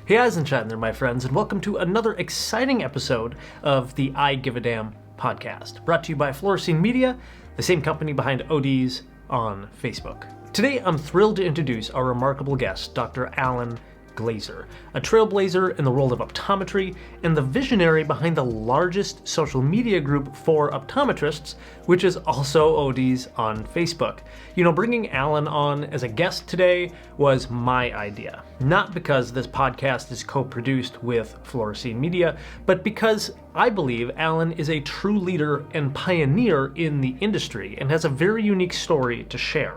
Hey, eyes and chatting there, my friends, and welcome to another exciting episode of the I Give a Damn podcast, brought to you by Fluorescene Media, the same company behind ODs on Facebook. Today, I'm thrilled to introduce our remarkable guest, Dr. Alan Glazier, a trailblazer in the world of optometry and the visionary behind the largest social media group for optometrists, which is also ODs on Facebook. You know, bringing Alan on as a guest today was my idea, not because this podcast is co-produced with Fluorescene Media, but because I believe Alan is a true leader and pioneer in the industry and has a very unique story to share.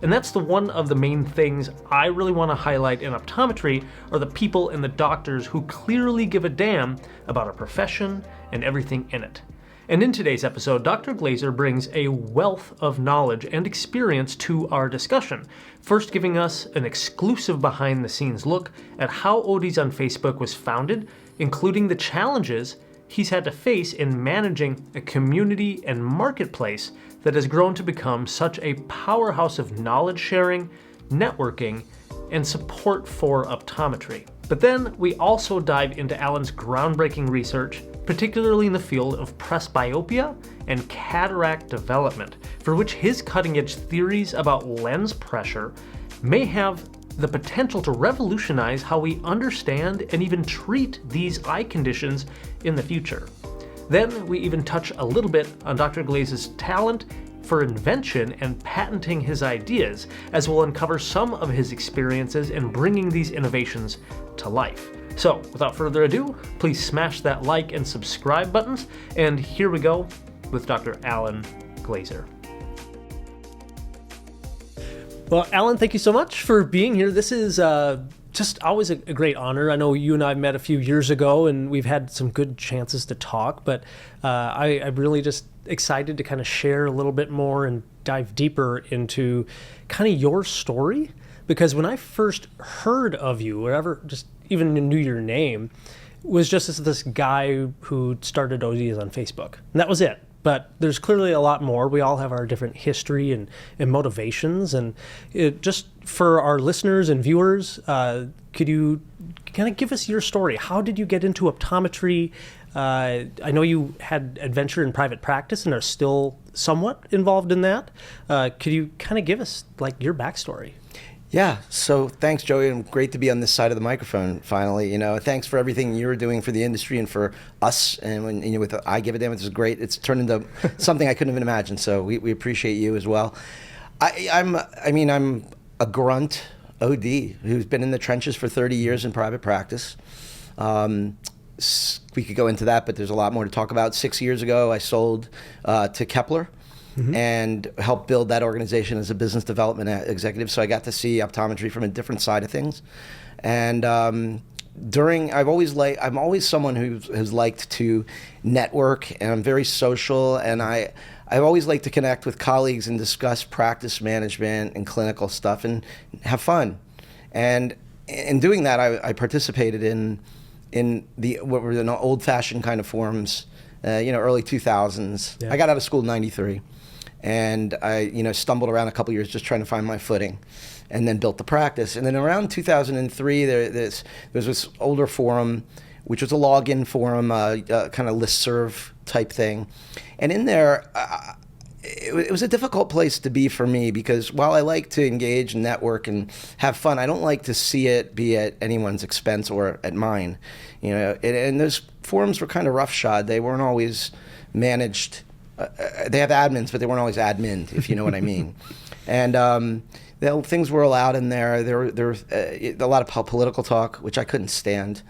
And that's one of the main things I really want to highlight in optometry are the people and the doctors who clearly give a damn about our profession and everything in it. And in today's episode, Dr. Glazier brings a wealth of knowledge and experience to our discussion, first giving us an exclusive behind-the-scenes look at how ODs on Facebook was founded, including the challenges he's had to face in managing a community and marketplace that has grown to become such a powerhouse of knowledge sharing, networking, and support for optometry. But then we also dive into Alan's groundbreaking research, particularly in the field of presbyopia and cataract development, for which his cutting-edge theories about lens pressure may have the potential to revolutionize how we understand and even treat these eye conditions in the future. Then we even touch a little bit on Dr. Glazier's talent for invention and patenting his ideas, as we'll uncover some of his experiences in bringing these innovations to life. So, without further ado, please smash that like and subscribe buttons, and here we go with Dr. Alan Glazier. Well, Alan, thank you so much for being here. This is just always a great honor. I know you and I met a few years ago, and we've had some good chances to talk, but I'm really just excited to kind of share a little bit more and dive deeper into kind of your story, because when I first heard of you, or ever just even knew your name, was just as this guy who started ODs on Facebook, and that was it. But there's clearly a lot more. We all have our different history and motivations. And just for our listeners and viewers, could you kind of give us your story? How did you get into optometry? I know you had adventure in private practice and are still somewhat involved in that. Could you kind of give us like your backstory? Yeah, so thanks, Joey, and great to be on this side of the microphone finally. You know, thanks for everything you're doing for the industry and for us. And when you know, with I Give a Damn, it's great. It's turned into something I couldn't even imagine. So we appreciate you as well. I'm a grunt OD who's been in the trenches for 30 years in private practice. We could go into that, but there's a lot more to talk about. 6 years ago, I sold to Kepler. Mm-hmm. And help build that organization as a business development executive. So I got to see optometry from a different side of things. And I'm always someone who's liked to network, and I'm very social, and I've always liked to connect with colleagues and discuss practice management and clinical stuff and have fun. And in doing that, I participated in what were the old-fashioned kind of forums, early 2000s. Yeah. I got out of school in 93. And I, stumbled around a couple years just trying to find my footing, and then built the practice. And then around 2003, there was this older forum, which was a login forum, kind of listserv type thing. And in there, it was a difficult place to be for me, because while I like to engage and network and have fun, I don't like to see it be at anyone's expense or at mine. And those forums were kind of roughshod. They weren't always managed. They have admins, but they weren't always adminned, if you know what I mean. And things were allowed in there. There were a lot of political talk, which I couldn't stand.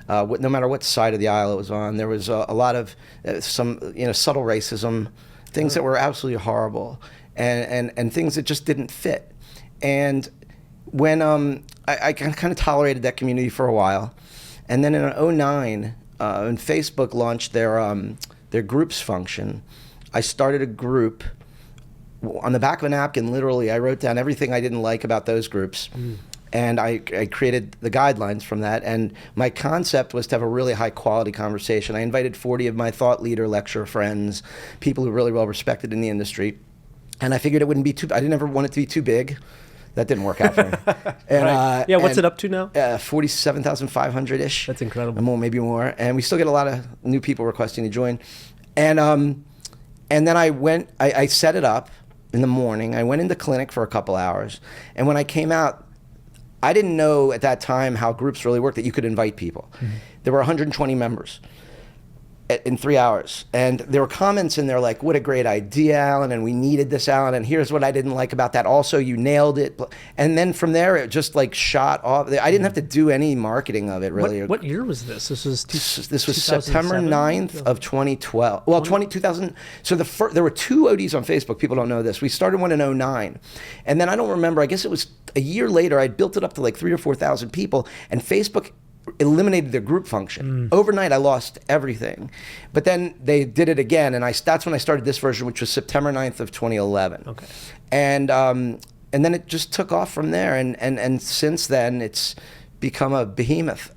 No matter what side of the aisle it was on, there was a lot of some subtle racism, things that were absolutely horrible, and things that just didn't fit. And when I kind of tolerated that community for a while, and then in 2009, when Facebook launched their groups function, I started a group. On the back of a napkin, literally, I wrote down everything I didn't like about those groups. And I created the guidelines from that. And my concept was to have a really high quality conversation. I invited 40 of my thought leader lecturer friends, people who are really well respected in the industry. And I figured it wouldn't be I didn't ever want it to be too big. that didn't work out for me. And, right. Yeah, what's it up to now? 47,500-ish. That's incredible. More, maybe more. And we still get a lot of new people requesting to join. And then I set it up in the morning. I went into clinic for a couple hours. And when I came out, I didn't know at that time how groups really worked, that you could invite people. Mm-hmm. There were 120 members in 3 hours. And there were comments in there like, what a great idea, Alan, and we needed this, Alan, and here's what I didn't like about that. Also, you nailed it. And then from there, it just like shot off. I didn't have to do any marketing of it, really. What year was this? This was September 9th of 2012. Well, 2000. So there were 2 ODs on Facebook. People don't know this. We started one in 2009. And then I don't remember, I guess it was a year later, I built it up to like 3,000 or 4,000 people, and Facebook eliminated their group function. Overnight, I lost everything. But then they did it again, and that's when I started this version, which was September 9th of 2011. Okay. And then it just took off from there, and since then, it's become a behemoth.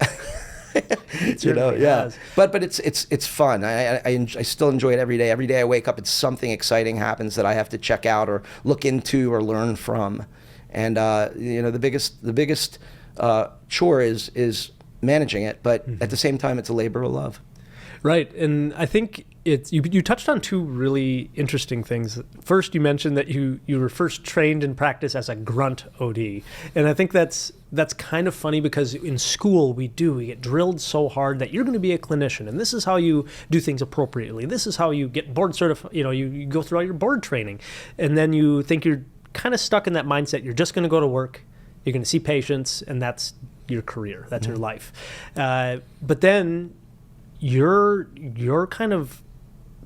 You know, yeah. Has. But it's fun. I still enjoy it every day. Every day I wake up, it's something exciting happens that I have to check out or look into or learn from. And you know, the biggest chore is managing it, but at the same time, it's a labor of love. Right, and I think you touched on 2 really interesting things. First, you mentioned that you were first trained in practice as a grunt OD, and I think that's kind of funny because in school we get drilled so hard that you're going to be a clinician, and this is how you do things appropriately. This is how you get board certified. You know, you go through all your board training, and then you think you're kind of stuck in that mindset. You're just going to go to work, you're going to see patients, and that's your career, that's your life. But then your kind of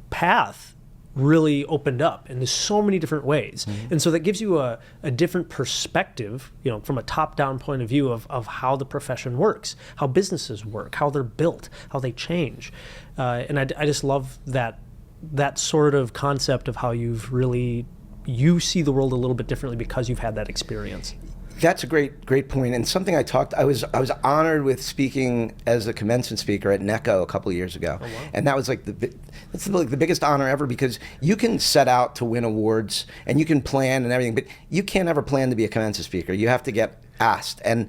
path really opened up in so many different ways. And so that gives you a different perspective, you know, from a top-down point of view of how the profession works, how businesses work, how they're built, how they change. And I just love that sort of concept of how you see the world a little bit differently because you've had that experience. That's a great point, and something I was honored with speaking as a commencement speaker at NECO a couple of years ago. Oh, wow. And that was like the biggest honor ever, because you can set out to win awards and you can plan and everything, but you can't ever plan to be a commencement speaker. You have to get asked, and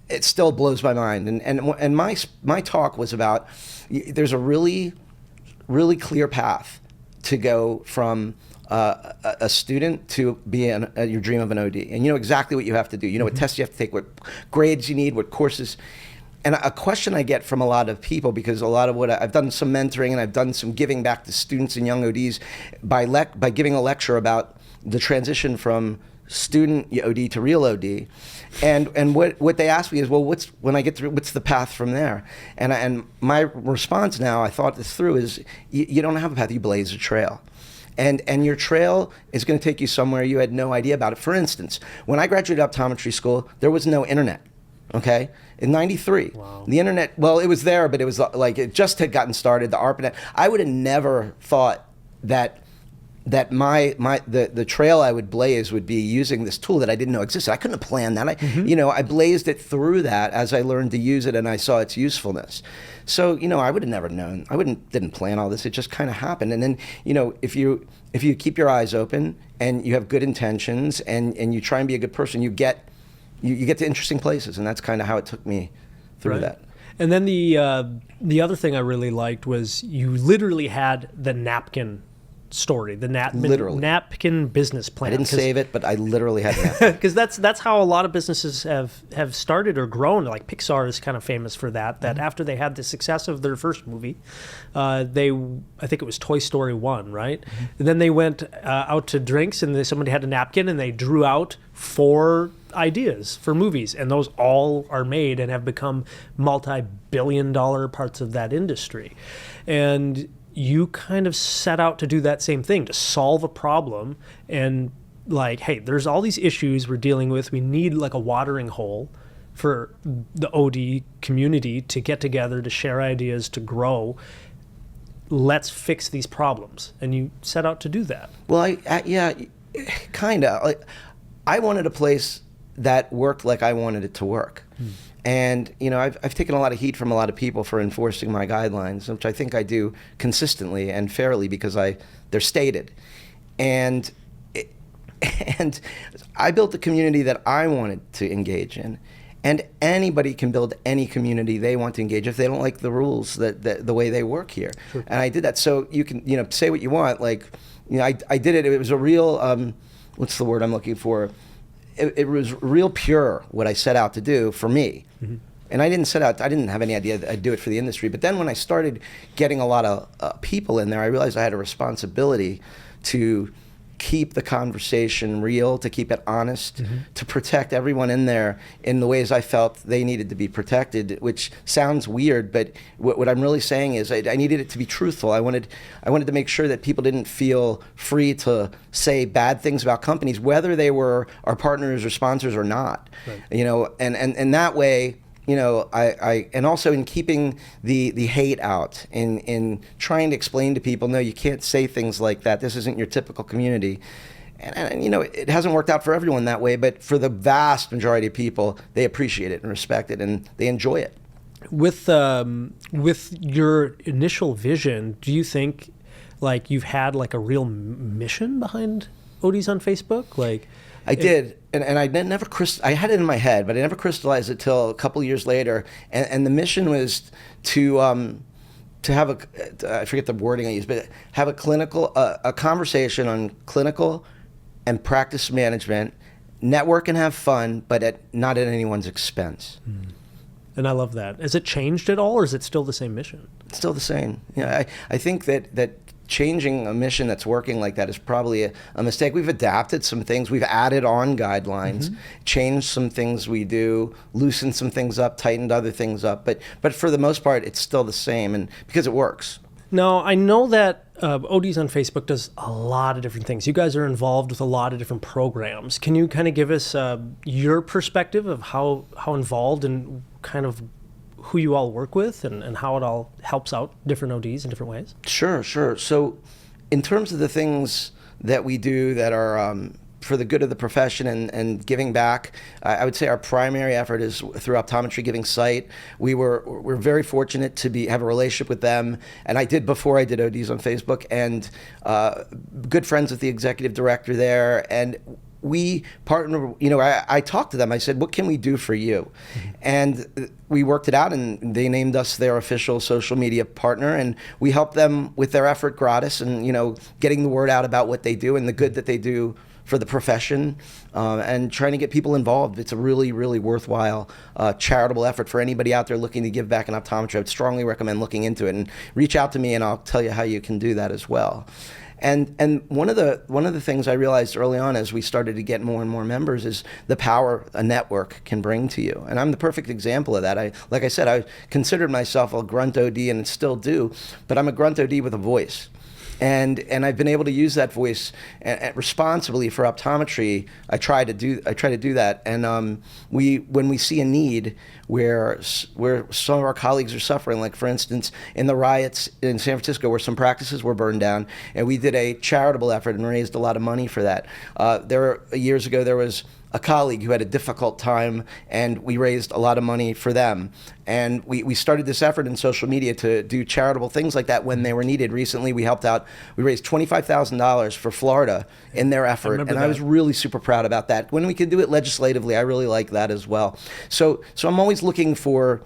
it still blows my mind. And my talk was about, there's a really clear path to go from a student to be your dream of an OD, and you know exactly what you have to do. You know what tests you have to take, what grades you need, what courses. And a question I get from a lot of people, because a lot of what I've done some mentoring and I've done some giving back to students and young ODs by giving a lecture about the transition from student OD to real OD, and what they ask me is, well, when I get through, what's the path from there? And my response now, I thought this through, is you don't have a path, you blaze a trail. And your trail is going to take you somewhere you had no idea about it. For instance, when I graduated optometry school, there was no internet, okay? In 93, wow. The internet, well, it was there, but it was like, it just had gotten started, the ARPANET. I would have never thought that the trail I would blaze would be using this tool that I didn't know existed. I couldn't have planned that. I blazed it through that as I learned to use it and I saw its usefulness. So, I would have never known. Didn't plan all this. It just kind of happened. And then, if you keep your eyes open and you have good intentions and you try and be a good person, you get to interesting places. And that's kind of how it took me through that. And then the other thing I really liked was you literally had the napkin story, the napkin business plan. I didn't save it, but I literally had that. Because that's how a lot of businesses have started or grown. Like Pixar is kind of famous for that. That after they had the success of their first movie, I think it was Toy Story 1, right? And then they went out to drinks, and somebody had a napkin, and they drew out 4 ideas for movies, and those all are made and have become multi-billion-dollar parts of that industry. And you kind of set out to do that same thing, to solve a problem, and like, hey, there's all these issues we're dealing with. We need like a watering hole for the OD community to get together, to share ideas, to grow. Let's fix these problems. And you set out to do that. Well, yeah, kind of. Like, I wanted a place that worked like I wanted it to work. And, I've taken a lot of heat from a lot of people for enforcing my guidelines, which I think I do consistently and fairly because they're stated. And And I built the community that I wanted to engage in. And anybody can build any community they want to engage if they don't like the rules that the way they work here. Sure. And I did that. So you can say what you want. Like, I did it. It was a real what's the word I'm looking for? It was real pure what I set out to do for me. Mm-hmm. And I didn't have any idea that I'd do it for the industry. But then when I started getting a lot of people in there, I realized I had a responsibility to keep the conversation real, to keep it honest, mm-hmm. to protect everyone in there in the ways I felt they needed to be protected, which sounds weird, but what I'm really saying is I needed it to be truthful. I wanted to make sure that people didn't feel free to say bad things about companies, whether they were our partners or sponsors or not. Right. And that way, I and also in keeping the hate out, in trying to explain to people, no, you can't say things like that. This isn't your typical community. And it hasn't worked out for everyone that way, but for the vast majority of people, they appreciate it and respect it, and they enjoy it. With your initial vision, do you think like you've had like a real mission behind ODs on Facebook? Like, I did, and I never I had it in my head, but I never crystallized it till a couple years later. And the mission was to have I forget the wording I used, but have a conversation on clinical and practice management, network and have fun, but not at anyone's expense. Mm. And I love that. Has it changed at all, or is it still the same mission? It's still the same. I think that changing a mission that's working like that is probably a mistake. We've adapted some things. We've added on guidelines, mm-hmm. changed some things we do, loosened some things up, tightened other things up. But for the most part, it's still the same, and because it works. Now, I know that ODs on Facebook does a lot of different things. You guys are involved with a lot of different programs. Can you kind of give us your perspective of how involved and kind of who you all work with and how it all helps out different ODs in different ways? Sure. So in terms of the things that we do that are for the good of the profession and giving back, I would say our primary effort is through Optometry Giving Sight. We're very fortunate to have a relationship with them, and I did before I did ODs on Facebook, and good friends with the executive director there, and we partner, I talked to them. I said, what can we do for you? Mm-hmm. And we worked it out, and they named us their official social media partner, and we helped them with their effort gratis and, getting the word out about what they do and the good that they do for the profession, and trying to get people involved. It's a really, really worthwhile charitable effort for anybody out there looking to give back in optometry. I would strongly recommend looking into it, and reach out to me and I'll tell you how you can do that as well. And one of the things I realized early on as we started to get more and more members is the power a network can bring to you. And I'm the perfect example of that. Like I said, I considered myself a grunt OD and still do, but I'm a grunt OD with a voice. And I've been able to use that voice responsibly for optometry. I try to do that. And when we see a need where some of our colleagues are suffering, like for instance in the riots in San Francisco where some practices were burned down, and we did a charitable effort and raised a lot of money for that. Years ago there was a colleague who had a difficult time, and we raised a lot of money for them. And we started this effort in social media to do charitable things like that when they were needed. Recently, we helped out. We raised $25,000 for Florida in their effort, and I was really super proud about that. When we could do it legislatively, I really like that as well. So I'm always looking for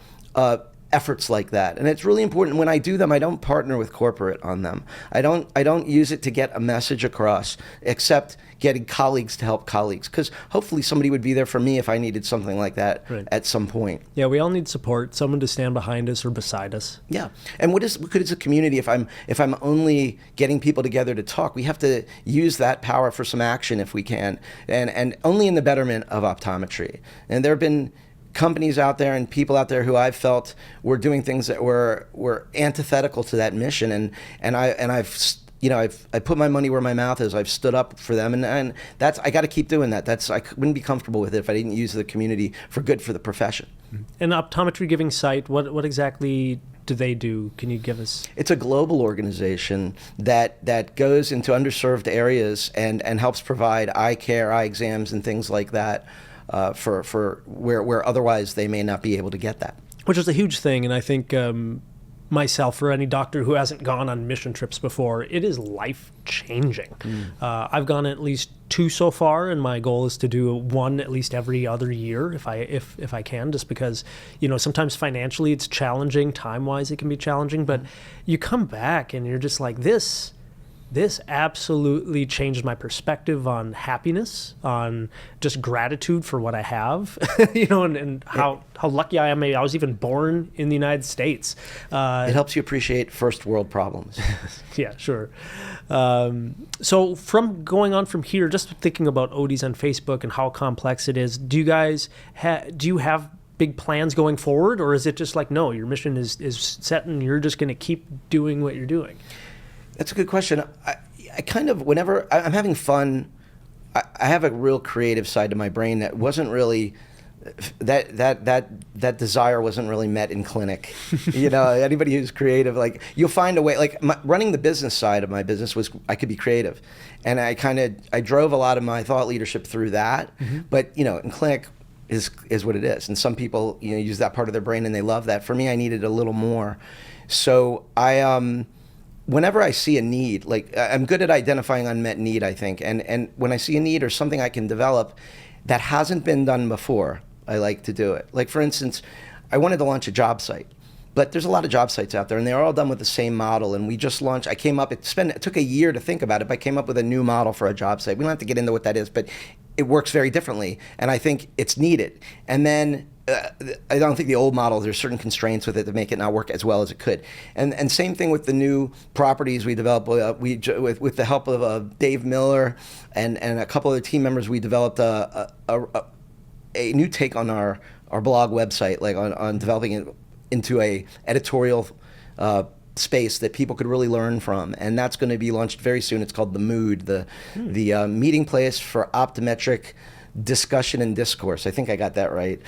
efforts like that, and it's really important. When I do them, I don't partner with corporate on them. I don't use it to get a message across, except getting colleagues to help colleagues, because hopefully somebody would be there for me if I needed something like that at some point. Yeah, we all need support, someone to stand behind us or beside us. Yeah, and what good is a community if I'm only getting people together to talk? We have to use that power for some action if we can, and only in the betterment of optometry. And there have been companies out there and people out there who I felt were doing things that were antithetical to that mission, and I've put my money where my mouth is. I've stood up for them, and that's, I got to keep doing that. I wouldn't be comfortable with it if I didn't use the community for good for the profession. And Optometry Giving Sight, what exactly do they do? Can you give us? It's a global organization that goes into underserved areas and helps provide eye care, eye exams, and things like that for where otherwise they may not be able to get that. Which is a huge thing, and I think myself or any doctor who hasn't gone on mission trips before, it is life-changing. I've gone at least 2 so far, and my goal is to do 1 at least every other year if I can, just because, sometimes financially it's challenging, time-wise it can be challenging, but you come back and you're just like, this absolutely changed my perspective on happiness, on just gratitude for what I have, and how lucky I am. I was even born in the United States. It helps you appreciate first world problems. Yeah, sure. So from going on from here, just thinking about ODs on Facebook and how complex it is, do you guys do you have big plans going forward, or is it just like, no, your mission is set and you're just going to keep doing what you're doing? That's a good question. I kind of, whenever I'm having fun, I have a real creative side to my brain that wasn't really, that desire wasn't really met in clinic. Anybody who's creative, like, you'll find a way. Like, running the business side of my business I could be creative, and I drove a lot of my thought leadership through that. But in clinic is what it is, and some people use that part of their brain and they love that. For me, I needed a little more, so whenever I see a need, like, I'm good at identifying unmet need, I think. And when I see a need or something I can develop that hasn't been done before, I like to do it. Like, for instance, I wanted to launch a job site, but there's a lot of job sites out there and they're all done with the same model. And we just launched, it took a year to think about it, but I came up with a new model for a job site. We don't have to get into what that is, but it works very differently. And I think it's needed. And then I don't think the old model, there's certain constraints with it to make it not work as well as it could. And same thing with the new properties we developed. With the help of Dave Miller and a couple of team members, we developed a new take on our blog website, like on developing it into a editorial space that people could really learn from. And that's going to be launched very soon. It's called The Mood, the meeting place for optometric discussion and discourse. I think I got that right.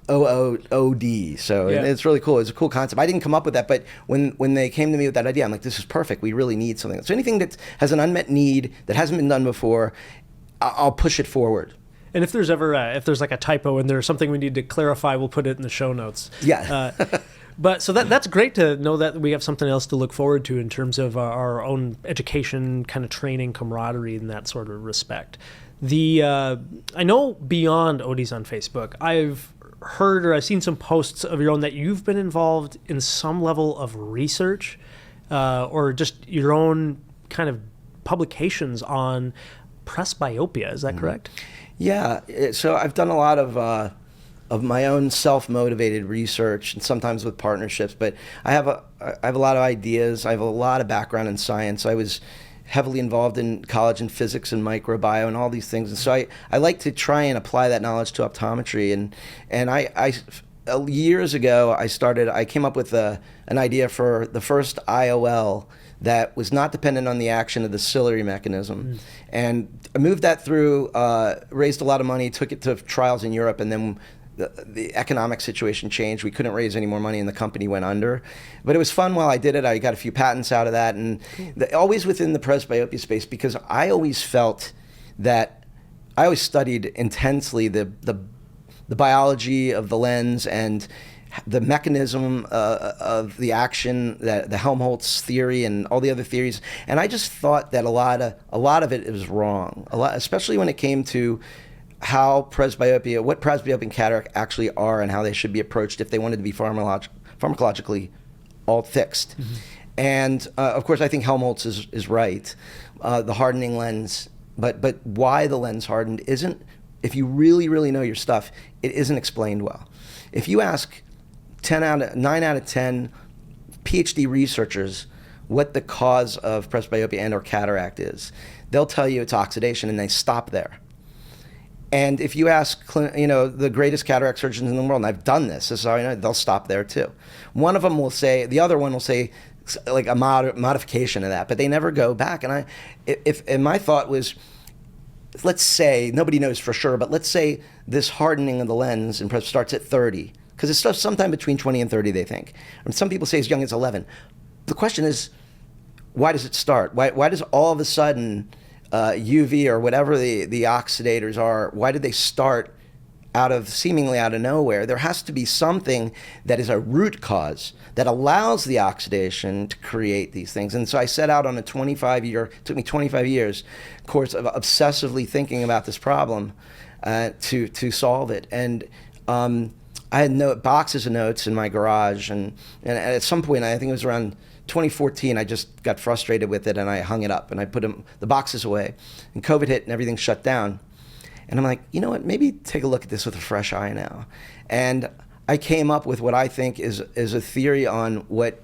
OOD. So it's really cool. It's a cool concept. I didn't come up with that, but when they came to me with that idea, I'm like, this is perfect. We really need something. So anything that has an unmet need that hasn't been done before, I'll push it forward. And if there's ever if there's like a typo and there's something we need to clarify, we'll put it in the show notes. Yeah. But so that's great to know that we have something else to look forward to in terms of our own education, kind of training, camaraderie, in that sort of respect. I know beyond ODs on Facebook, I've heard or I've seen some posts of your own that you've been involved in some level of research or just your own kind of publications on presbyopia. Is that correct? Yeah. So I've done a lot of my own self-motivated research, and sometimes with partnerships. But I have a lot of ideas. I have a lot of background in science. I was heavily involved in college in physics and microbiome and all these things. And so I like to try and apply that knowledge to optometry. And I years ago, I came up with an idea for the first IOL that was not dependent on the action of the ciliary mechanism. And I moved that through, raised a lot of money, took it to trials in Europe, and then the economic situation changed. We couldn't raise any more money and the company went under. But it was fun while I did it. I got a few patents out of that, and always within the presbyopia space, because I always felt that I always studied intensely the biology of the lens and the mechanism of the action, the Helmholtz theory and all the other theories. And I just thought that a lot of it was wrong, especially when it came to what presbyopia and cataract actually are and how they should be approached if they wanted to be pharmacologically all fixed. And of course, I think Helmholtz is right. The hardening lens, but why the lens hardened isn't, if you really, really know your stuff, it isn't explained well. If you ask 9 out of 10 PhD researchers what the cause of presbyopia and or cataract is, they'll tell you it's oxidation, and they stop there. And if you ask, the greatest cataract surgeons in the world, and I've done this is how I know, they'll stop there too. One of them will say, the other one will say, like a modification of that, but they never go back. And my thought was, let's say, nobody knows for sure, but let's say this hardening of the lens in starts at 30, because it starts sometime between 20 and 30, they think. And some people say as young as 11. The question is, why does it start? Why does all of a sudden UV or whatever the oxidators are, why did they start seemingly out of nowhere. There has to be something that is a root cause that allows the oxidation to create these things. And so I set out on a 25-year, it took me 25 years, course of obsessively thinking about this problem to solve it. And I had boxes of notes in my garage, and at some point, I think it was around 2014, I just got frustrated with it and I hung it up and I put the boxes away. And COVID hit and everything shut down. And I'm like, you know what, maybe take a look at this with a fresh eye now. And I came up with what I think is a theory on what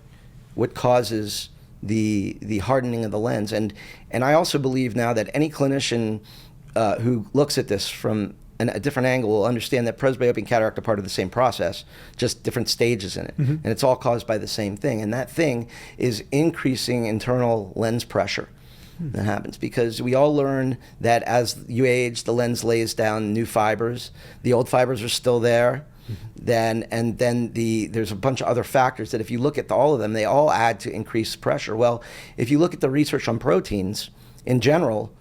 causes the hardening of the lens. And I also believe now that any clinician who looks at this from a different angle will understand that presbyopia and cataract are part of the same process, just different stages in it. Mm-hmm. And it's all caused by the same thing. And that thing is increasing internal lens pressure. That happens because we all learn that as you age, the lens lays down new fibers. The old fibers are still there. Then there's a bunch of other factors that if you look at all of them, they all add to increased pressure. Well, if you look at the research on proteins in general,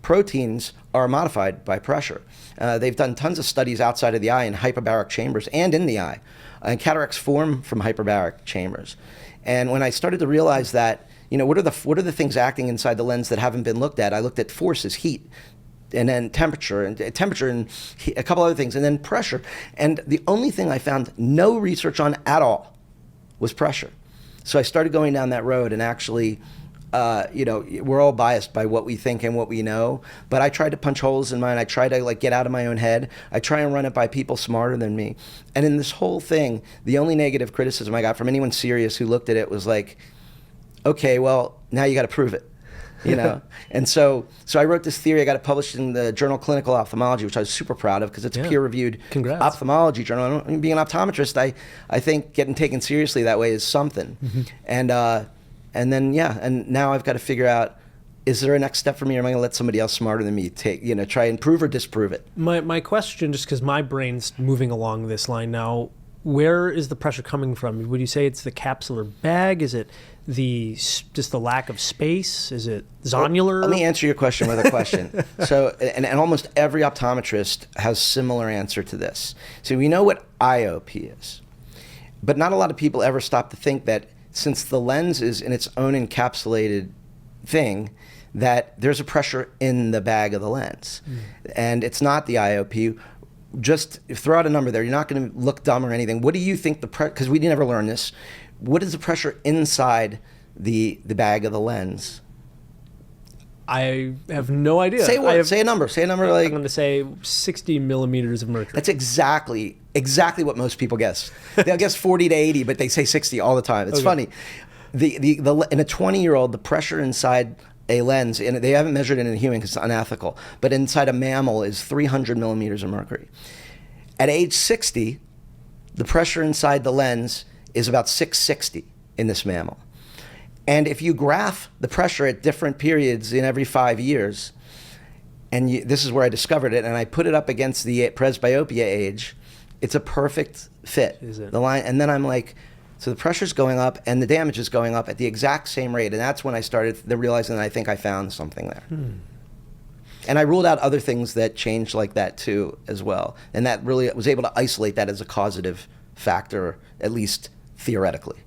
proteins are modified by pressure. They've done tons of studies outside of the eye in hyperbaric chambers and in the eye. And cataracts form from hyperbaric chambers. And when I started to realize that, what are the things acting inside the lens that haven't been looked at? I looked at forces, heat, and then temperature and a couple other things, and then pressure. And the only thing I found no research on at all was pressure. So I started going down that road, and actually, we're all biased by what we think and what we know, but I try to punch holes in mine. I try to get out of my own head. I try and run it by people smarter than me. And in this whole thing, the only negative criticism I got from anyone serious who looked at it was like, okay, well, now you got to prove it, And so I wrote this theory. I got it published in the journal Clinical Ophthalmology, which I was super proud of because it's a peer-reviewed ophthalmology journal. And being an optometrist, I think getting taken seriously that way is something. Mm-hmm. And now I've got to figure out, is there a next step for me, or am I going to let somebody else smarter than me try and prove or disprove it? My question, just because my brain's moving along this line now, where is the pressure coming from? Would you say it's the capsular bag? Is it just the lack of space? Is it zonular? Well, let me answer your question with a question. So, and almost every optometrist has similar answer to this. So we know what IOP is, but not a lot of people ever stop to think that since the lens is in its own encapsulated thing, that there's a pressure in the bag of the lens. And it's not the IOP. Just throw out a number there. You're not going to look dumb or anything. What do you think because we never learned this, what is the pressure inside the bag of the lens? I have no idea. Say what? Say a number. Say a number like... I'm going to say 60 millimeters of mercury. That's exactly what most people guess. They'll guess 40 to 80, but they say 60 all the time. It's funny. In a 20-year-old, the pressure inside a lens, and they haven't measured it in a human because it's unethical, but inside a mammal is 300 millimeters of mercury. At age 60, the pressure inside the lens is about 660 in this mammal. And if you graph the pressure at different periods in every 5 years, and this is where I discovered it, and I put it up against the presbyopia age, it's a perfect fit. Is it? The line, and then I'm like, so the pressure's going up and the damage is going up at the exact same rate. And that's when I started realizing that I think I found something there. And I ruled out other things that changed like that too as well. And that really was able to isolate that as a causative factor, at least theoretically.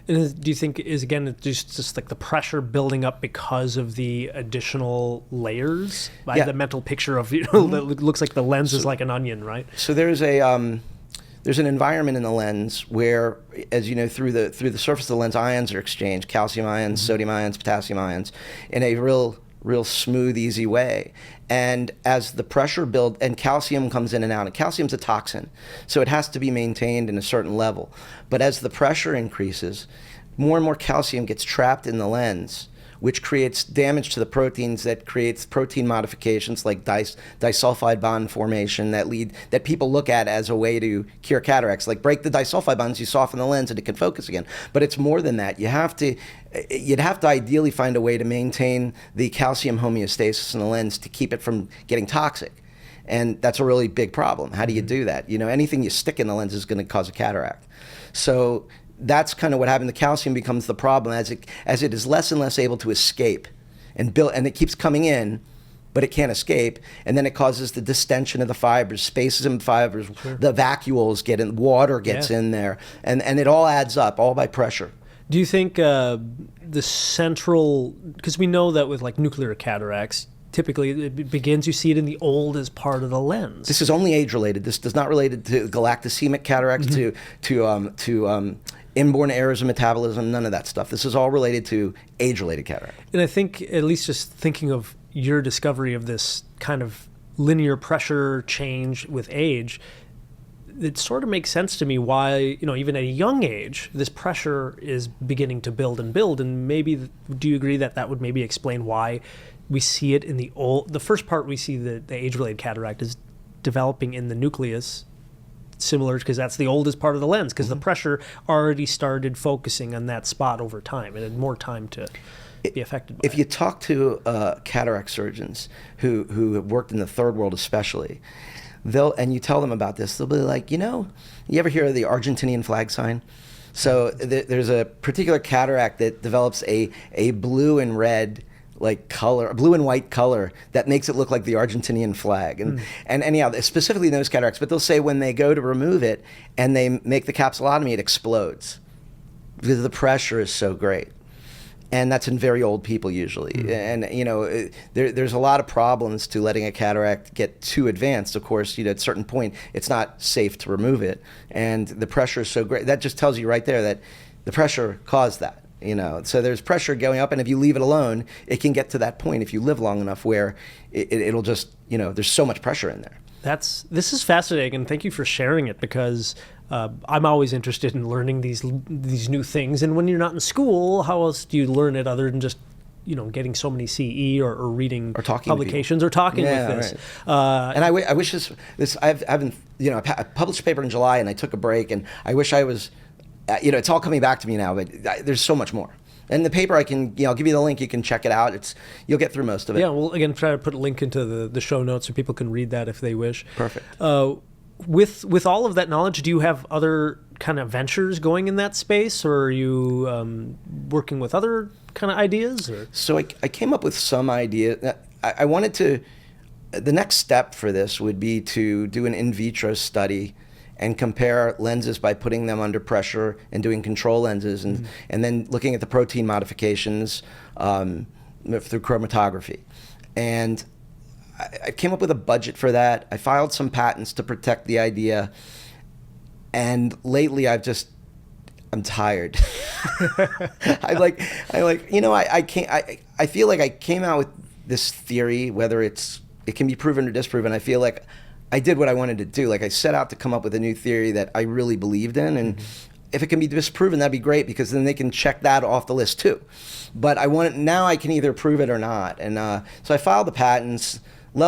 And do you think is just like the pressure building up because of the additional layers? I had the mental picture of, it looks like the lens is like an onion, right? So there's an environment in the lens where, as you know, through the surface of the lens, ions are exchanged, calcium ions, sodium ions, potassium ions, in a real smooth, easy way. And as the pressure builds, and calcium comes in and out, and calcium's a toxin, so it has to be maintained in a certain level. But as the pressure increases, more and more calcium gets trapped in the lens, which creates damage to the proteins, that creates protein modifications like disulfide bond formation that people look at as a way to cure cataracts. Like break the disulfide bonds, you soften the lens and it can focus again. But it's more than that. You'd have to ideally find a way to maintain the calcium homeostasis in the lens to keep it from getting toxic. And that's a really big problem. How do you do that? Anything you stick in the lens is going to cause a cataract. So that's kind of what happened. The calcium becomes the problem as it is less and less able to escape and build, and it keeps coming in. but it can't escape, and then it causes the distension of the fibers, spaces in fibers, the vacuoles get in, water gets in there, and it all adds up, all by pressure. Do you think the central, because we know that with like nuclear cataracts, typically it begins, you see it in the oldest part of the lens. This is only age-related. This does not relate to galactosemic cataracts, to inborn errors of metabolism, none of that stuff. This is all related to age-related cataract. And I think, at least just thinking of your discovery of this kind of linear pressure change with age, it sort of makes sense to me why, even at a young age, this pressure is beginning to build, and maybe, do you agree that would maybe explain why we see it in the first part, we see the age-related cataract is developing in the nucleus, similar, because that's the oldest part of the lens, because the pressure already started focusing on that spot over time and had more time to be affected by If you talk to cataract surgeons who have worked in the third world especially, and you tell them about this, they'll be like, you ever hear of the Argentinian flag sign? So there's a particular cataract that develops a blue and red color, a blue and white color that makes it look like the Argentinian flag. And anyhow, specifically in those cataracts, but they'll say when they go to remove it and they make the capsulotomy, it explodes because the pressure is so great. And that's in very old people usually. And there's a lot of problems to letting a cataract get too advanced. Of course, at a certain point, it's not safe to remove it. And the pressure is so great. That just tells you right there that the pressure caused that. So there's pressure going up, and if you leave it alone, it can get to that point if you live long enough where it'll just, there's so much pressure in there. This is fascinating, and thank you for sharing it, because I'm always interested in learning these new things. And when you're not in school, how else do you learn it other than just getting so many CE or reading or talking publications or talking with this? Right. And I wish this I haven't I published a paper in July, and I took a break, and I wish I was. It's all coming back to me now, but there's so much more. And the paper, I'll give you the link. You can check it out. You'll get through most of it. Yeah, well, again, try to put a link into the show notes so people can read that if they wish. Perfect. With all of that knowledge, do you have other kind of ventures going in that space, or are you working with other kind of ideas? Or? So I came up with some idea. I wanted to. The next step for this would be to do an in vitro study and compare lenses by putting them under pressure and doing control lenses, and then looking at the protein modifications through chromatography. And I came up with a budget for that. I filed some patents to protect the idea. And lately I'm tired. I feel like I came out with this theory, whether it can be proven or disproven. I feel like I did what I wanted to do. Like, I set out to come up with a new theory that I really believed in, and if it can be disproven, that'd be great, because then they can check that off the list too. But now I can either prove it or not. And so I filed the patents.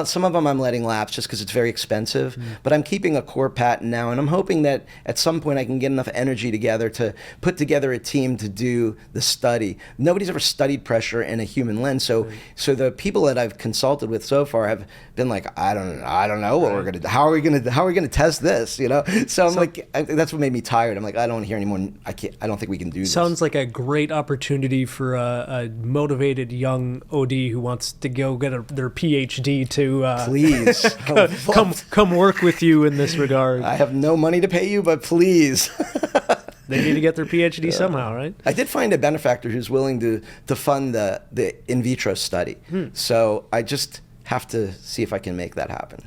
Some of them I'm letting lapse just because it's very expensive, but I'm keeping a core patent now, and I'm hoping that at some point I can get enough energy together to put together a team to do the study. Nobody's ever studied pressure in a human lens, so the people that I've consulted with so far have been like, I don't know what we're gonna do. How are we gonna test this? So I'm like, that's what made me tired. I'm like, I don't hear anymore. I don't think we can do this. Sounds like a great opportunity for a motivated young OD who wants to go get their PhD to please come work with you in this regard. I have no money to pay you, but please. They need to get their PhD somehow, right? I did find a benefactor who's willing to fund the in vitro study. So I just have to see if I can make that happen.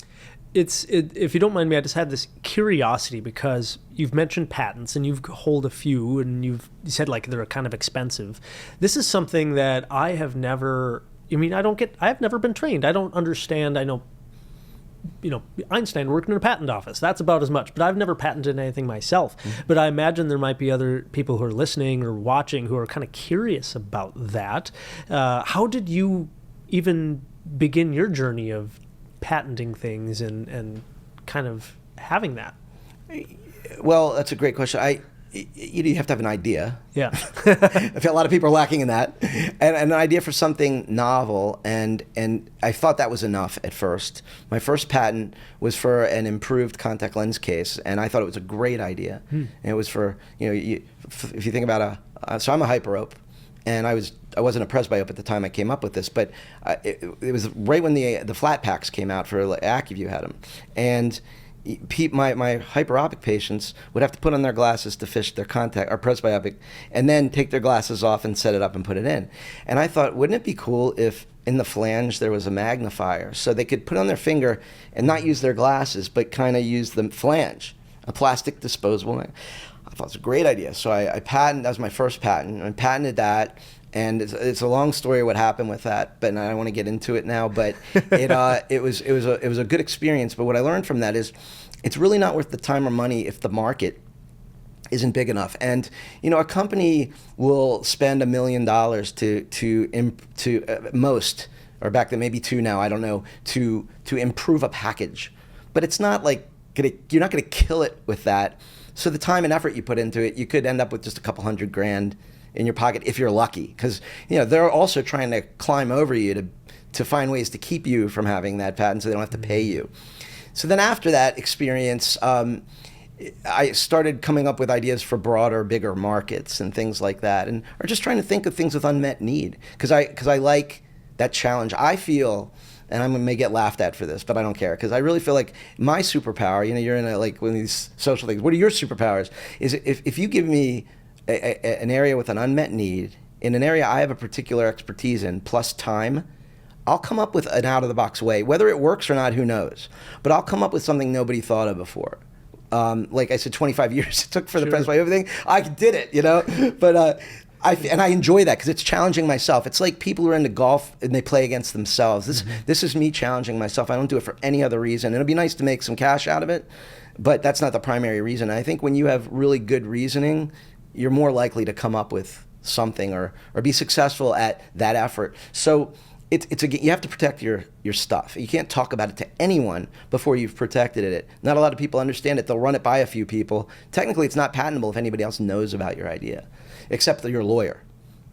If you don't mind me, I just had this curiosity, because you've mentioned patents and you've hold a few, and you said like they're kind of expensive. This is something that I have never. I've never been trained. I don't understand. I know, Einstein worked in a patent office. That's about as much. But I've never patented anything myself. But I imagine there might be other people who are listening or watching who are kind of curious about that. How did you even begin your journey of patenting things and kind of having that? Well, that's a great question. You have to have an idea. Yeah. I feel a lot of people are lacking in that. And an idea for something novel, and I thought that was enough at first. My first patent was for an improved contact lens case, and I thought it was a great idea. And it was for, if you think about so I'm a hyperope, and I wasn't a presbyope at the time I came up with this, but it was right when the flat packs came out for AccuView had them, and my hyperopic patients would have to put on their glasses to fish their contact, or presbyopic, and then take their glasses off and set it up and put it in. And I thought, wouldn't it be cool if in the flange there was a magnifier so they could put on their finger and not use their glasses, but kind of use the flange, a plastic disposable. I thought it was a great idea. So I patented, that was my first patent. I patented that. And it's a long story what happened with that, but I don't want to get into it now. But it was a good experience. But what I learned from that is, it's really not worth the time or money if the market isn't big enough. And a company will spend $1 million to most, or back then maybe two now, I don't know, to improve a package. But it's not like you're not gonna kill it with that. So the time and effort you put into it, you could end up with just a couple $100,000 in your pocket if you're lucky, because they're also trying to climb over you to find ways to keep you from having that patent, so they don't have to pay you. So then after that experience, I started coming up with ideas for broader, bigger markets and things like that, or just trying to think of things with unmet need, because I like that challenge. I feel, and I may get laughed at for this, but I don't care, because I really feel like my superpower, you're in one of these social things, what are your superpowers? Is if you give me an area with an unmet need, in an area I have a particular expertise in, plus time, I'll come up with an out-of-the-box way. Whether it works or not, who knows? But I'll come up with something nobody thought of before. Like I said, 25 years it took for the presbyope thing. I did it, But I enjoy that, because it's challenging myself. It's like people who are into golf and they play against themselves. This is me challenging myself. I don't do it for any other reason. It'll be nice to make some cash out of it, but that's not the primary reason. I think when you have really good reasoning, you're more likely to come up with something or be successful at that effort. So you have to protect your stuff. You can't talk about it to anyone before you've protected it. Not a lot of people understand it. They'll run it by a few people. Technically, it's not patentable if anybody else knows about your idea, except that you're a lawyer.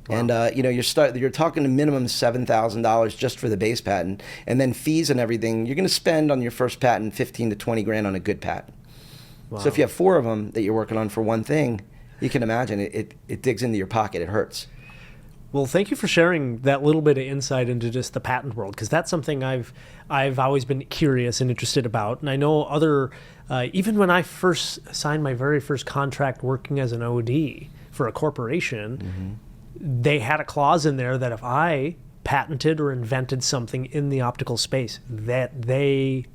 Wow. And you're talking a minimum $7,000 just for the base patent, and then fees and everything. You're going to spend on your first patent $15,000 to $20,000 on a good patent. Wow. So if you have 4 of them that you're working on for one thing, you can imagine it digs into your pocket. It hurts. Well, thank you for sharing that little bit of insight into just the patent world, because that's something I've always been curious and interested about. And I know even when I first signed my very first contract working as an OD for a corporation, they had a clause in there that if I patented or invented something in the optical space, that they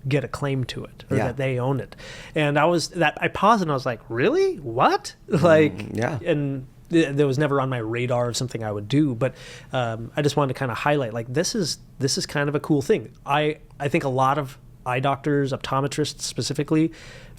get a claim to it, or that they own it. And I paused and I was like, really? What? And that was never on my radar of something I would do, but I just wanted to kind of highlight, like, this is kind of a cool thing. I think a lot of eye doctors, optometrists specifically,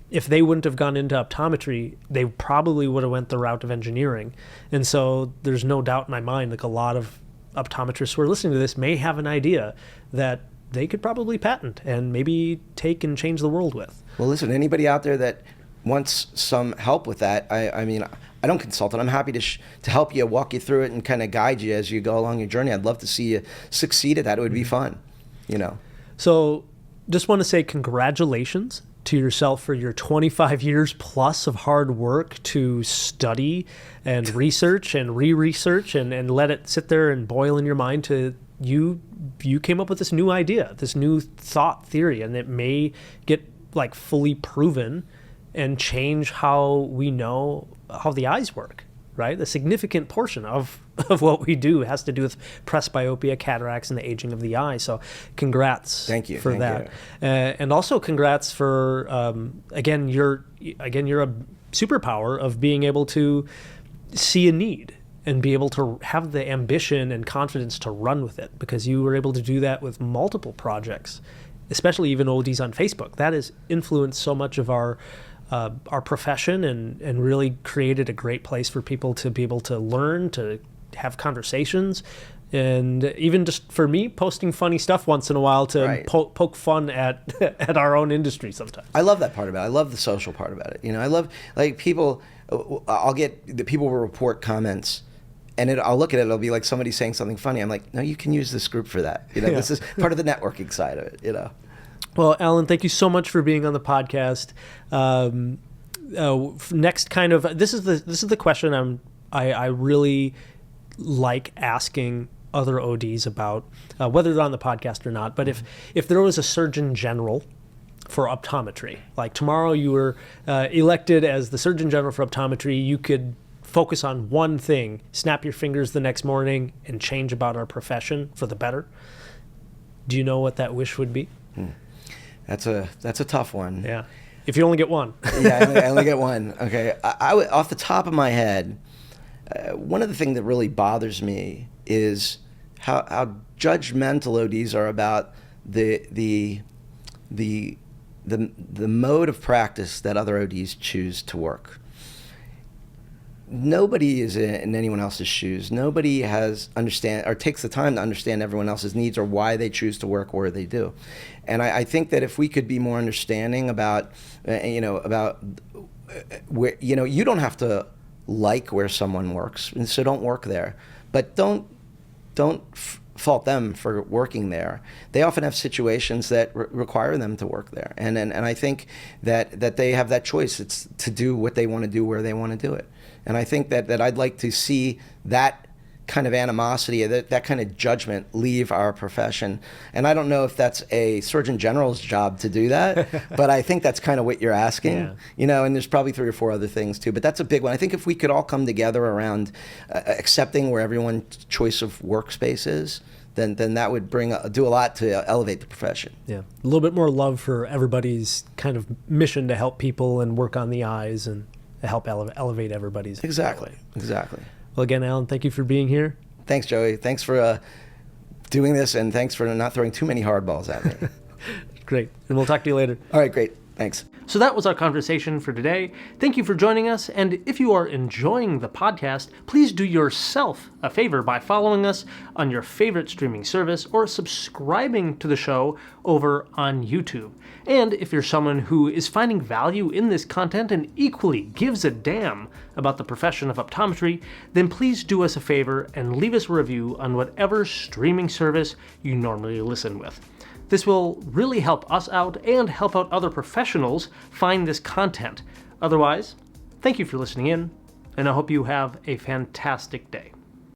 if they wouldn't have gone into optometry, they probably would have went the route of engineering. And so there's no doubt in my mind, like, a lot of optometrists who are listening to this may have an idea that they could probably patent and maybe take and change the world with. Well, listen, anybody out there that wants some help with that, I mean, I don't consult it. I'm happy to help you, walk you through it, and kind of guide you as you go along your journey. I'd love to see you succeed at that. It would be fun, So just want to say congratulations to yourself for your 25 years plus of hard work to study and research and re-research and let it sit there and boil in your mind to you came up with this new idea, this new thought theory, and it may get like fully proven and change how we know how the eyes work, right? A significant portion of what we do has to do with presbyopia, cataracts, and the aging of the eye. So congrats. Thank you for that. And also congrats for, again, you're a superpower of being able to see a need and be able to have the ambition and confidence to run with it, because you were able to do that with multiple projects, especially even ODs on Facebook. That has influenced so much of our profession and really created a great place for people to be able to learn, to have conversations, and even just for me, posting funny stuff once in a while to poke fun at our own industry sometimes. I love that part about it. I love the social part about it. I love, like, people, I'll get, the people will report comments, and I'll look at it, it'll be like somebody saying something funny. I'm like, no, you can use this group for that. This is part of the networking side of it, Well, Alan, thank you so much for being on the podcast. Next, kind of, this is the question I really like asking other ODs about, whether they're on the podcast or not, but if there was a Surgeon General for optometry, like tomorrow you were elected as the Surgeon General for optometry, you could focus on one thing, snap your fingers the next morning, and change about our profession for the better. Do you know what that wish would be? That's a tough one. Yeah. If you only get one. Yeah, I only get one. Okay. I would, off the top of my head, one of the things that really bothers me is how judgmental ODs are about the mode of practice that other ODs choose to work. Nobody is in anyone else's shoes. Nobody takes the time to understand everyone else's needs or why they choose to work where they do. And I think that if we could be more understanding about where, you don't have to like where someone works, and so don't work there. But don't fault them for working there. They often have situations that require them to work there, and I think that they have that choice. It's to do what they want to do where they want to do it. And I think that I'd like to see that kind of animosity, that kind of judgment leave our profession. And I don't know if that's a Surgeon General's job to do that, but I think that's kind of what you're asking. Yeah. And there's probably 3 or 4 other things too, but that's a big one. I think if we could all come together around accepting where everyone's choice of workspace is, then that would do a lot to elevate the profession. Yeah, a little bit more love for everybody's kind of mission to help people and work on the eyes and help elevate everybody's. Exactly. Well, again, Alan, thank you for being here. Thanks, Joey. Thanks for doing this, and thanks for not throwing too many hardballs at me. Great. And we'll talk to you later. All right, great. Thanks. So that was our conversation for today. Thank you for joining us, and if you are enjoying the podcast, please do yourself a favor by following us on your favorite streaming service or subscribing to the show over on YouTube. And if you're someone who is finding value in this content and equally gives a damn about the profession of optometry, then please do us a favor and leave us a review on whatever streaming service you normally listen with. This will really help us out and help out other professionals find this content. Otherwise, thank you for listening in, and I hope you have a fantastic day.